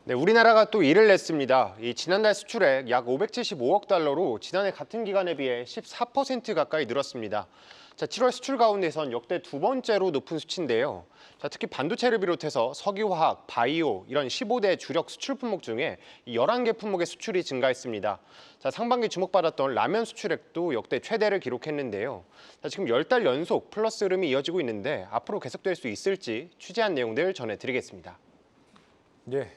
네, 우리나라가 또 이를 냈습니다. 이 지난달 수출액 약 575억 달러로 지난해 같은 기간에 비해 14% 가까이 늘었습니다. 자, 7월 수출 가운데선 역대 두 번째로 높은 수치인데요. 자, 특히 반도체를 비롯해서 석유화학, 바이오 이런 15대 주력 수출 품목 중에 이 11개 품목의 수출이 증가했습니다. 자, 상반기 주목받았던 라면 수출액도 역대 최대를 기록했는데요. 자, 지금 10달 연속 플러스 흐름이 이어지고 있는데 앞으로 계속될 수 있을지 취재한 내용들 전해드리겠습니다. 예.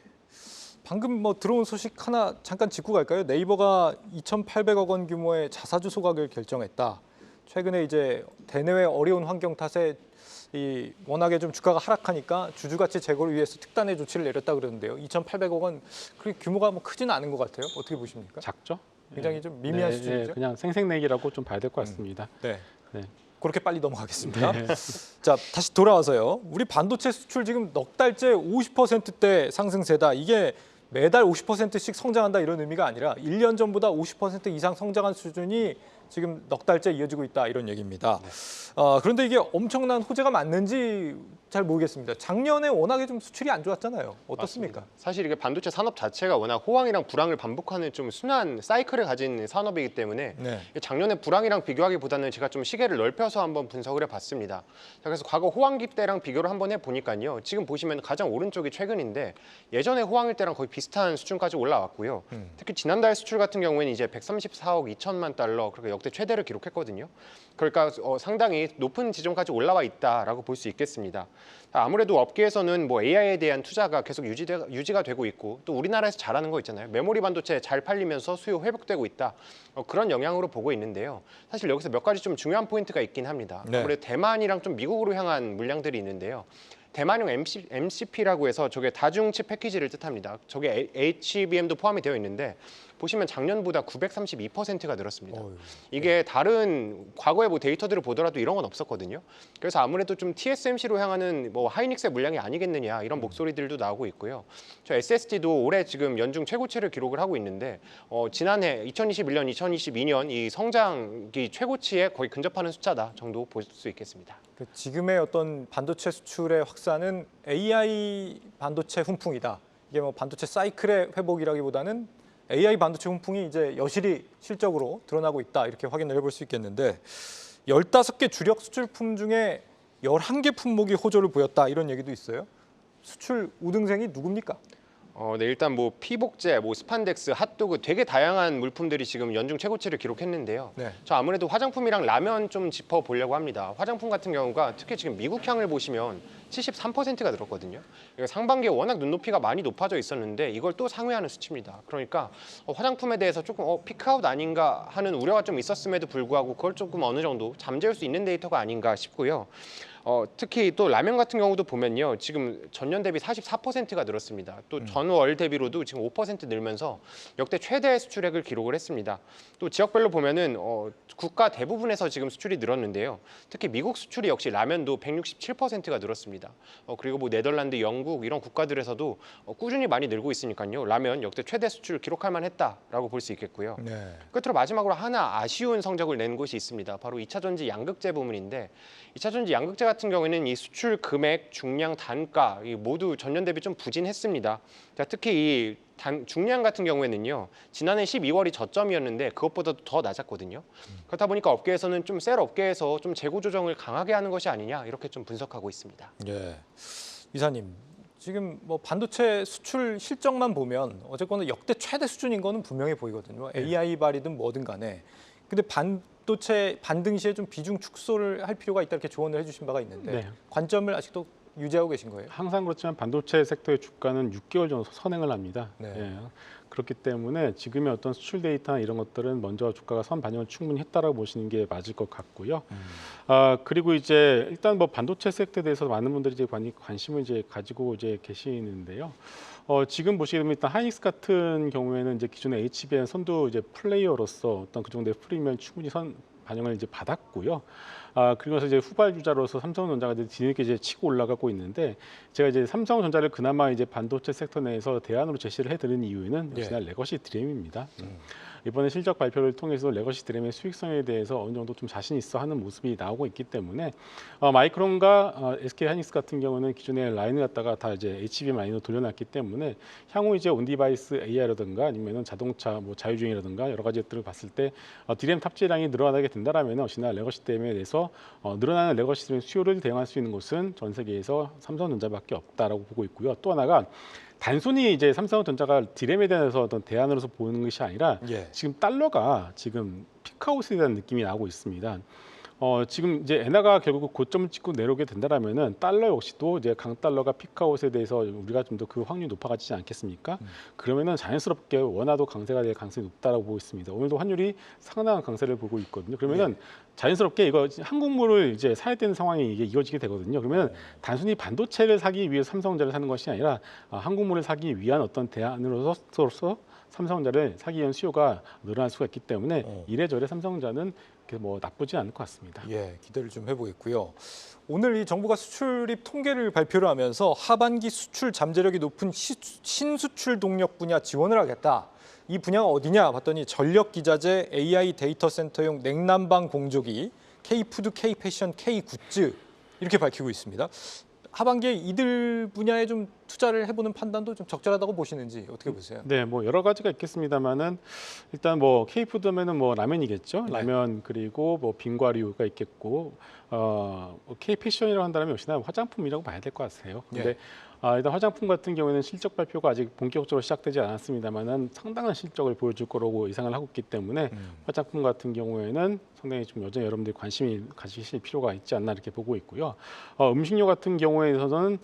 방금 들어온 소식 하나 잠깐 짚고 갈까요? 네이버가 2,800억 원 규모의 자사주 소각을 결정했다. 최근에 이제 대내외 어려운 환경 탓에 워낙에 좀 주가가 하락하니까 주주 가치 제고를 위해서 특단의 조치를 내렸다 그러는데요. 2,800억 원 그렇게 규모가 크지는 않은 것 같아요. 어떻게 보십니까? 작죠? 굉장히 좀 미미한 네, 수준이죠. 그냥 생색내기라고 좀 봐야 될 것 같습니다. 네. 네. 그렇게 빨리 넘어가겠습니다. 네. 자, 다시 돌아와서요. 우리 반도체 수출 지금 넉 달째 50%대 상승세다. 이게 매달 50%씩 성장한다 이런 의미가 아니라 1년 전보다 50% 이상 성장한 수준이 지금 넉 달째 이어지고 있다 이런 얘기입니다. 그런데 이게 엄청난 호재가 맞는지 잘 모르겠습니다. 작년에 워낙에 좀 수출이 안 좋았잖아요. 어떻습니까? 맞습니다. 사실 이게 반도체 산업 자체가 워낙 호황이랑 불황을 반복하는 좀 순환 사이클을 가진 산업이기 때문에 네. 작년에 불황이랑 비교하기보다는 제가 좀 시계를 넓혀서 한번 분석을 해봤습니다. 자, 그래서 과거 호황기 때랑 비교를 한번 해보니까요. 지금 보시면 가장 오른쪽이 최근인데 예전에 호황일 때랑 거의 비슷한 수준까지 올라왔고요. 특히 지난달 수출 같은 경우에는 이제 134억 2천만 달러, 그러니까 역대 최대를 기록했거든요. 그러니까 상당히 높은 지점까지 올라와 있다라고 볼 수 있겠습니다. 아무래도 업계에서는 뭐 AI에 대한 투자가 계속 유지가 되고 있고 또 우리나라에서 잘하는 거 있잖아요. 메모리 반도체 잘 팔리면서 수요 회복되고 있다. 그런 영향으로 보고 있는데요. 사실 여기서 몇 가지 좀 중요한 포인트가 있긴 합니다. 네. 아무래도 대만이랑 좀 미국으로 향한 물량들이 있는데요. 대만용 MCP라고 해서 저게 다중칩 패키지를 뜻합니다. 저게 HBM도 포함이 되어 있는데 보시면 작년보다 932%가 늘었습니다. 이게 다른 과거의 뭐 데이터들을 보더라도 이런 건 없었거든요. 그래서 아무래도 좀 TSMC로 향하는 뭐 하이닉스의 물량이 아니겠느냐 이런 목소리들도 나오고 있고요. 저 SSD도 올해 지금 연중 최고치를 기록을 하고 있는데 지난해 2021년, 2022년 이 성장기 최고치에 거의 근접하는 숫자다 정도 볼 수 있겠습니다. 지금의 어떤 반도체 수출의 확산은 AI 반도체 훈풍이다. 이게 뭐 반도체 사이클의 회복이라기보다는 AI 반도체 훈풍이 이제 여실히 실적으로 드러나고 있다. 이렇게 확인을 해볼 수 있겠는데 15개 주력 수출품 중에 11개 품목이 호조를 보였다. 이런 얘기도 있어요. 수출 우등생이 누굽니까? 네, 일단 뭐 피복제, 뭐 스판덱스, 핫도그 되게 다양한 물품들이 지금 연중 최고치를 기록했는데요. 네. 저 아무래도 화장품이랑 라면 좀 짚어보려고 합니다. 화장품 같은 경우가 특히 지금 미국 향을 보시면 73%가 늘었거든요. 상반기에 워낙 눈높이가 많이 높아져 있었는데 이걸 또 상회하는 수치입니다. 그러니까 화장품에 대해서 조금 피크아웃 아닌가 하는 우려가 좀 있었음에도 불구하고 그걸 조금 어느 정도 잠재울 수 있는 데이터가 아닌가 싶고요. 특히 또 라면 같은 경우도 보면요. 지금 전년 대비 44%가 늘었습니다. 또 전월 대비로도 지금 5% 늘면서 역대 최대 수출액을 기록을 했습니다. 또 지역별로 보면은 국가 대부분에서 지금 수출이 늘었는데요. 특히 미국 수출이 역시 라면도 167%가 늘었습니다. 그리고 뭐 네덜란드, 영국 이런 국가들에서도 꾸준히 많이 늘고 있으니까요. 라면 역대 최대 수출 기록할 만했다라고 볼 수 있겠고요. 네. 끝으로 마지막으로 하나 아쉬운 성적을 낸 곳이 있습니다. 바로 2차 전지 양극재 부문인데 2차 전지 양극재 같은 경우에는 이 수출 금액, 중량, 단가 모두 전년 대비 좀 부진했습니다. 자, 특히 이 중량 같은 경우에는요. 지난해 12월이 저점이었는데 그것보다도 더 낮았거든요. 그렇다 보니까 업계에서는 좀 셀 업계에서 좀 재고 조정을 강하게 하는 것이 아니냐 이렇게 좀 분석하고 있습니다. 예. 이사님, 지금 뭐 반도체 수출 실적만 보면 어쨌거나 역대 최대 수준인 거는 분명해 보이거든요. AI 발이든 뭐든 간에. 근데 반도체 반등 시에 좀 비중 축소를 할 필요가 있다 이렇게 조언을 해주신 바가 있는데 네. 관점을 아직도 유지하고 계신 거예요? 항상 그렇지만 반도체 섹터의 주가는 6개월 정도 선행을 합니다. 네. 예. 그렇기 때문에 지금의 어떤 수출 데이터나 이런 것들은 먼저 주가가 선 반영을 충분히 했다라고 보시는 게 맞을 것 같고요. 그리고 이제 일단 뭐 반도체 섹터에 대해서 많은 분들이 이제 관심을 이제 가지고 이제 계시는데요. 지금 보시게 되면 일단 하이닉스 같은 경우에는 이제 기존의 HBM 선두 이제 플레이어로서 어떤 그 정도의 프리미엄 충분히 반영을 이제 받았고요. 그리고 나서 이제 후발주자로서 삼성전자가 이제 뒤늦게 이제 치고 올라가고 있는데 제가 이제 삼성전자를 그나마 이제 반도체 섹터 내에서 대안으로 제시를 해드린 이유는 예. 지난 레거시 DRAM입니다. 이번에 실적 발표를 통해서 레거시 드램의 수익성에 대해서 어느 정도 좀 자신 있어 하는 모습이 나오고 있기 때문에 마이크론과 SK 하이닉스 같은 경우는 기존에 라인을 갖다가 다 이제 HBM 라인으로 돌려놨기 때문에 향후 이제 온디바이스 AI라든가 아니면은 자동차 뭐 자율주행이라든가 여러 가지 것들을 봤을 때 DRAM 탑재량이 늘어나게 된다라면 역시나 레거시 드램에 대해서 늘어나는 레거시 드램 수요를 대응할 수 있는 곳은 전 세계에서 삼성전자밖에 없다라고 보고 있고요. 또 하나가 단순히 이제 삼성전자가 디램에 대해서 어떤 대안으로서 보는 것이 아니라 예. 지금 달러가 지금 피크아웃에 대한 느낌이 나고 있습니다. 지금 이제 엔화가 결국 고점을 찍고 내려오게 된다라면은 달러 역시도 이제 강달러가 피크아웃에 대해서 우리가 좀 더 그 확률이 높아지지 않겠습니까? 그러면은 자연스럽게 원화도 강세가 될 가능성이 높다라고 보고 있습니다. 오늘도 환율이 상당한 강세를 보고 있거든요. 그러면은 자연스럽게 이거 한국물을 이제 사야 되는 상황이 이게 이어지게 되거든요. 그러면 단순히 반도체를 사기 위해 삼성전자를 사는 것이 아니라 한국물을 사기 위한 어떤 대안으로서 삼성전자를 사기 위한 수요가 늘어날 수가 있기 때문에 이래저래 삼성전자는 뭐 나쁘지 않을 것 같습니다. 예, 기대를 좀 해보겠고요. 오늘 이 정부가 수출입 통계를 발표를 하면서 하반기 수출 잠재력이 높은 신수출 동력 분야 지원을 하겠다. 이 분야가 어디냐 봤더니 전력 기자재, AI 데이터 센터용 냉난방 공조기, K푸드, K패션, K굿즈 이렇게 밝히고 있습니다. 하반기에 이들 분야에 좀 투자를 해보는 판단도 좀 적절하다고 보시는지 어떻게 보세요? 네, 뭐 여러 가지가 있겠습니다만은 일단 뭐 K푸드면은 뭐 라면이겠죠. 네. 라면 그리고 뭐 빙과류가 있겠고 K패션이라고 한다면 역시나 화장품이라고 봐야 될 것 같아요. 근데 예. 일단 화장품 같은 경우에는 실적 발표가 아직 본격적으로 시작되지 않았습니다만은 상당한 실적을 보여줄 거라고 예상을 하고 있기 때문에 화장품 같은 경우에는 상당히 좀 여전히 여러분들이 관심이 가지실 필요가 있지 않나 이렇게 보고 있고요. 음식료 같은 경우에서는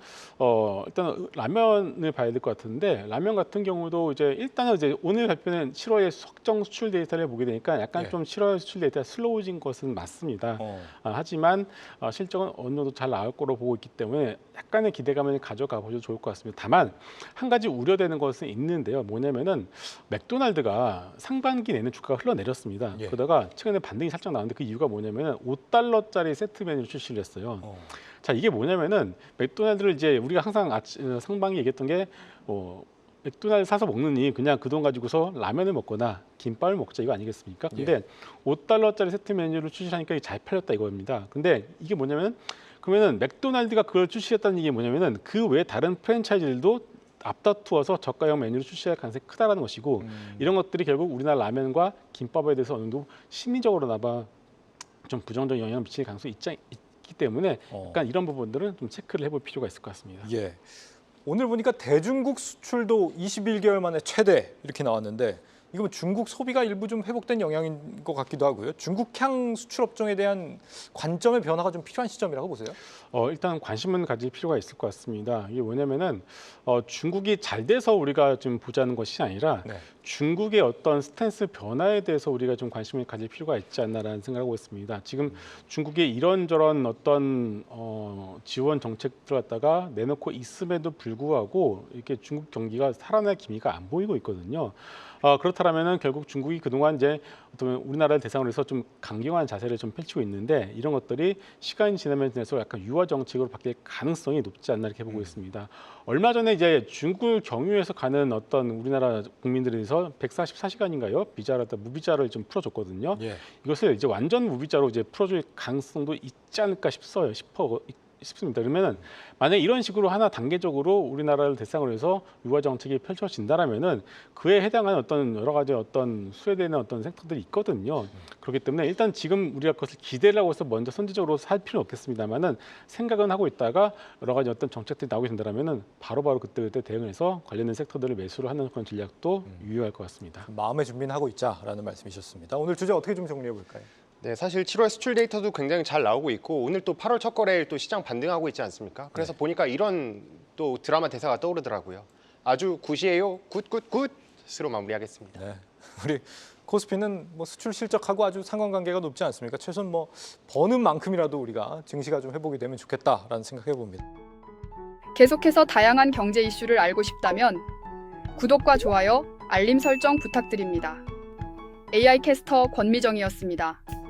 일단 라면을 봐야 될 것 같은데 라면 같은 경우도 이제 일단은 이제 오늘 발표는 7월에 확정 수출 데이터를 보게 되니까 약간 예. 좀 7월 수출 데이터가 슬로우진 것은 맞습니다. 하지만 실적은 어느 정도 잘 나올 거로 보고 있기 때문에 약간의 기대감을 가져가 보셔도 좋을 것 같습니다. 다만 한 가지 우려되는 것은 있는데요. 뭐냐면은 맥도날드가 상반기 내내 주가가 흘러내렸습니다. 예. 그러다가 최근에 반등이 살짝 나왔는데 그 이유가 뭐냐면은 $5짜리 세트 메뉴를 출시를 했어요. 자, 이게 뭐냐면은 맥도날드를 이제 우리가 항상 상반기 얘기했던 게 맥도날드 사서 먹느니 그냥 그 돈 가지고서 라면을 먹거나 김밥을 먹자 이거 아니겠습니까? 근데 $5짜리 세트 메뉴를 출시하니까 이게 잘 팔렸다 이겁니다. 근데 이게 뭐냐면 그러면은 맥도날드가 그걸 출시했다는 얘기 뭐냐면은 그 외 다른 프랜차이즈들도 앞다투어서 저가형 메뉴를 출시할 가능성이 크다라는 것이고 이런 것들이 결국 우리나라 라면과 김밥에 대해서 어느 정도 심리적으로나마 좀 부정적인 영향을 미칠 가능성이 있기 때문에 약간 이런 부분들은 좀 체크를 해볼 필요가 있을 것 같습니다. 예. 오늘 보니까 대중국 수출도 21개월 만에 최대 이렇게 나왔는데 이거 중국 소비가 일부 좀 회복된 영향인 것 같기도 하고요. 중국향 수출 업종에 대한 관점의 변화가 좀 필요한 시점이라고 보세요? 일단 관심은 가질 필요가 있을 것 같습니다. 이게 뭐냐면은 중국이 잘 돼서 우리가 좀 보자는 것이 아니라 네. 중국의 어떤 스탠스 변화에 대해서 우리가 좀 관심을 가질 필요가 있지 않나라는 생각하고 있습니다. 지금 중국의 이런저런 어떤 지원 정책들 갖다가 내놓고 있음에도 불구하고 이렇게 중국 경기가 살아날 기미가 안 보이고 있거든요. 그렇다면은 결국 중국이 그동안 이제 어떤 우리나라를 대상으로 해서 좀 강경한 자세를 좀 펼치고 있는데 이런 것들이 시간이 지나면서 약간 유화 정책으로 바뀔 가능성이 높지 않나 이렇게 보고 있습니다. 얼마 전에 이제 중국을 경유해서 가는 어떤 우리나라 국민들에 대해서 144시간인가요? 비자를 무비자를 좀 풀어줬거든요. 예. 이것을 이제 완전 무비자로 이제 풀어줄 가능성도 있지 않을까 싶습니다. 그러면은 만약 이런 식으로 하나 단계적으로 우리나라를 대상으로 해서 유화 정책이 펼쳐진다라면은 그에 해당하는 어떤 여러 가지 어떤 수혜되는 어떤 섹터들이 있거든요. 그렇기 때문에 일단 지금 우리가 그것을 기대를 하고 해서 먼저 선제적으로 살 필요는 없겠습니다만은 생각은 하고 있다가 여러 가지 어떤 정책들이 나오게 된다라면은 바로바로 그때 대응해서 관련된 섹터들을 매수를 하는 그런 전략도 유효할 것 같습니다. 마음의 준비는 하고 있자라는 말씀이셨습니다. 오늘 주제 어떻게 좀 정리해 볼까요? 네, 사실 7월 수출 데이터도 굉장히 잘 나오고 있고 오늘 또 8월 첫 거래일 또 시장 반등하고 있지 않습니까? 그래서 보니까 이런 또 드라마 대사가 떠오르더라고요. 아주 굿이에요. 굿으로 마무리하겠습니다. 네. 우리 코스피는 뭐 수출 실적하고 아주 상관관계가 높지 않습니까? 최소한 뭐 버는 만큼이라도 우리가 증시가 좀 회복이 되면 좋겠다라는 생각해 봅니다. 계속해서 다양한 경제 이슈를 알고 싶다면 구독과 좋아요, 알림 설정 부탁드립니다. AI 캐스터 권미정이었습니다.